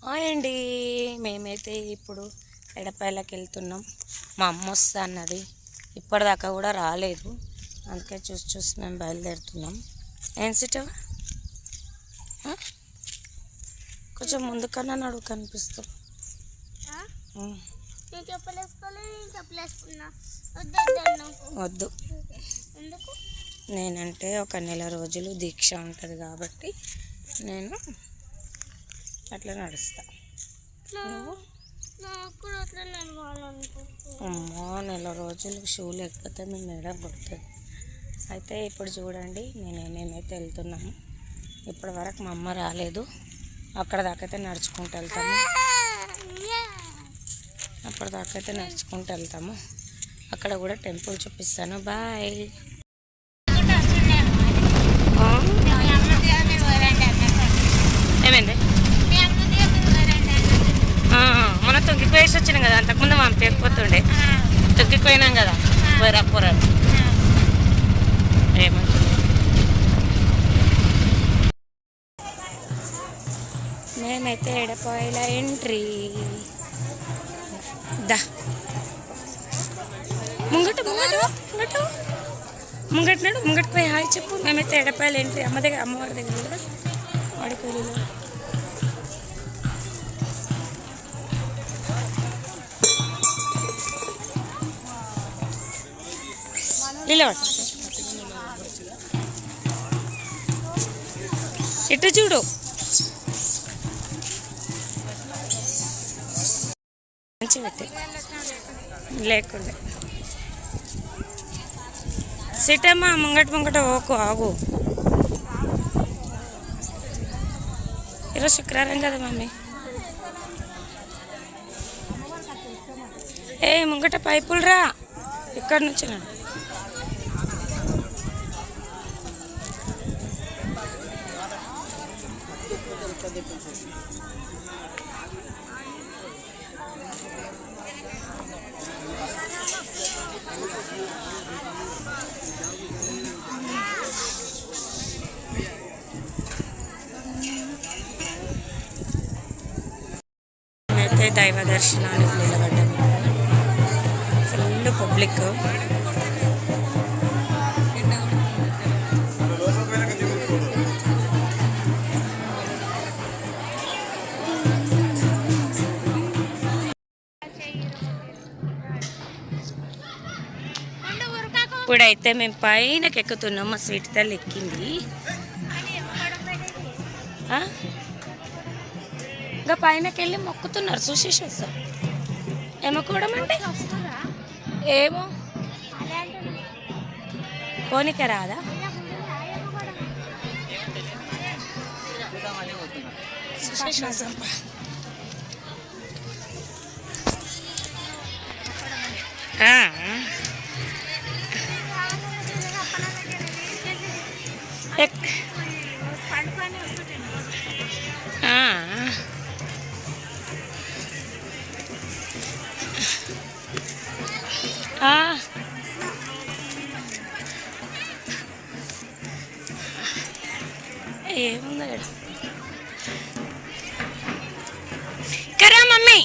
Hi అండి, మేమైతే ఇప్పుడు ఎడపాయలకి వెళ్తున్నాం. మా అమ్మ వస్తా అన్నది, ఇప్పటిదాకా కూడా రాలేదు. అందుకే చూసి మేము బయలుదేరుతున్నాం. ఏం సీట్ కొంచెం ముందుకన్నా నడువు కనిపిస్తాం. వద్దు, నేనంటే ఒక నెల రోజులు దీక్ష ఉంటుంది కాబట్టి నేను అట్లా నడుస్తా. అమ్మో, నెల రోజులు షూ లేకపోతే మేము మేడ కొడుతుంది. అయితే ఇప్పుడు చూడండి, మేమైతే వెళ్తున్నాము. ఇప్పటి వరకు మా అమ్మ రాలేదు. అక్కడ దాకైతే నడుచుకుంటూ వెళ్తాము. అప్పటిదాకైతే నడుచుకుంటూ వెళ్తాము. అక్కడ కూడా టెంపుల్ చూపిస్తాను. బాయ్. ఏమైంది? మన తొంగిపోయేసి వచ్చినాం కదా, అంతకుముందు మనం పేకపోతుండే. తొక్కిపోయినాం కదా పోరాపోరాడు. ఏమంటుంది? మేమైతే ఎడపాయల ఎంట్రీ. దా ముంగట్నాడు ముంగటికి పోయి హాయ్ చెప్పు. మేమైతే ఎడపాయలు ఎంట్రీ. అమ్మవారి దగ్గర కూడా వాడికి వెళ్ళి ఇటు చూడు. మంచి పెట్టి లేకుండే సిటమ్మా ముంగట ఓకు ఆగు. ఈరోజు శుక్రవారం కదా మమ్మీ. ఏ ముంగట పైపులు రా, ఇక్కడ నుంచి నా అయితే దైవ దర్శనానికి నిలబడ్డాము. Full public. ఇప్పుడైతే మేము పైనకి ఎక్కుతున్నాం. మా స్వీట్ తల్లి ఎక్కింది. ఇంకా పైనకి వెళ్ళి మొక్కుతున్నారు. చూసేసి వస్తాం. ఏమొక్కడం అంటే ఏమో కోనిక రాదా? చూసేసి వస్తాం. ఏముంది కరా మమ్మీ.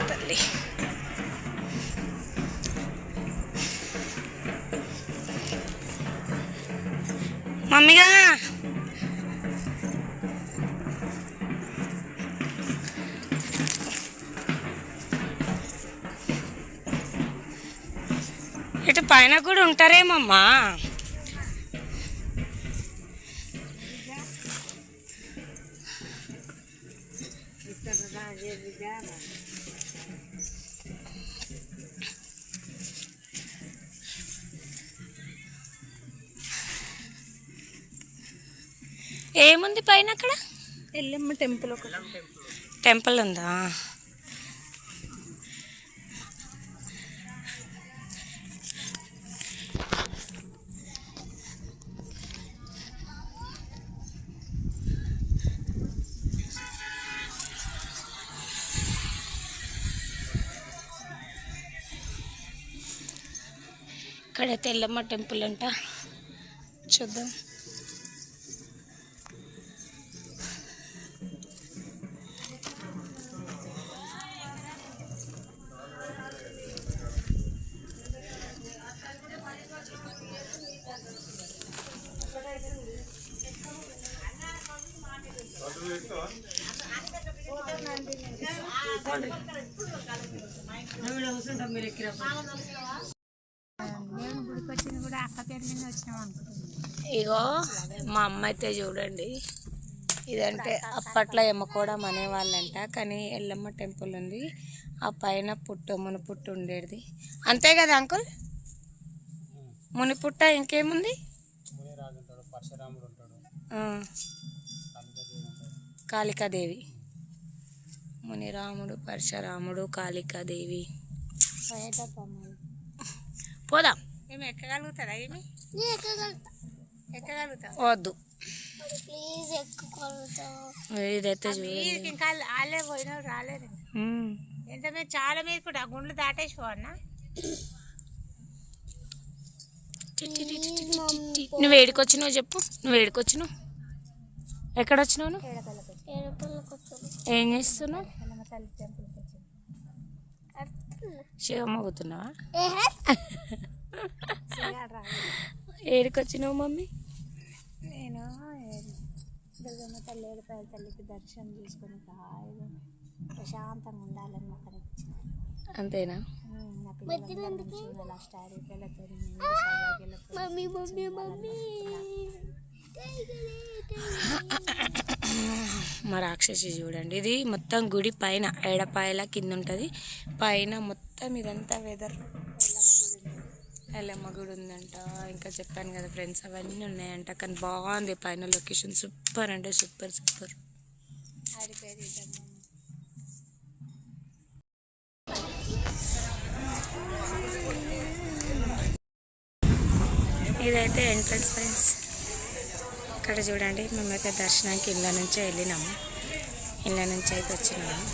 తల్లి మమ్మీగా ఇటు పైన కూడా ఉంటారేమమ్మా. ఏముంది పైన? అక్కడ ఎల్లమ్మ టెంపుల్, ఒక టెంపుల్ ఉందా? ఇక్కడైతే ఎల్లమ్మ టెంపుల్ అంట, చూద్దాం. ఇగో మా అమ్మ అయితే చూడండి, ఇదంటే అప్పట్లో ఎమ్మకోవడం అనేవాళ్ళంట, కానీ ఎల్లమ్మ టెంపుల్ ఉంది. ఆ పైన మునిపుట్టు ఉండేది, అంతే కదా అంకుల్? మునిపుట్ట ఇంకేముంది? కాళికాదేవి, మునిరాముడు, పరశురాముడు, కాళికాదేవి. పోదాం. ఏమి ఎక్కగలుగుతారా? ఏమి ఎక్కగలుగుతా? వద్దు, ఇదైతే చూడండి. ఇంకా వాళ్ళే పోయినా రాలేదు. ఎంత మీరు చాలా మీరు కూడా గుండ్లు దాటేసి పోవన్నా. నువ్వు ఏడికొచ్చినావు చెప్పు, నువ్వు ఏడికొచ్చినావు? ఎక్కడ వచ్చినావు నువ్వు? ఏం చేస్తున్నావు? శివమ్మ పోతున్నావా? ఏడికొచ్చినావు మమ్మీ? నేను దుర్గమ్మ తల్లి, ఏడుపాయల తల్లికి దర్శనం చేసుకుని హాయిగా ప్రశాంతంగా ఉండాలని అక్కడికి వచ్చిన. అంతేనా? నా పిల్లలందరూ స్టారీ పిల్లలతో మా రాక్షసి చూడండి, ఇది మొత్తం గుడి పైన ఏడపాయల కింద ఉంటుంది. పైన మొత్తం ఇదంతా వెదర్. ఎల్లమ్మ గుడి ఉందంట. ఇంకా చెప్పాను కదా ఫ్రెండ్స్, అవన్నీ ఉన్నాయంట. కానీ బాగుంది పైన లొకేషన్, సూపర్ అంటే సూపర్ సూపర్. ఇదైతే ఎంట్రన్స్ ఫ్రెండ్స్. ఇక్కడ చూడండి, మేమైతే దర్శనానికి ఇళ్ళ నుంచే వెళ్ళినాము, ఇళ్ళ నుంచి అయితే వచ్చినాము.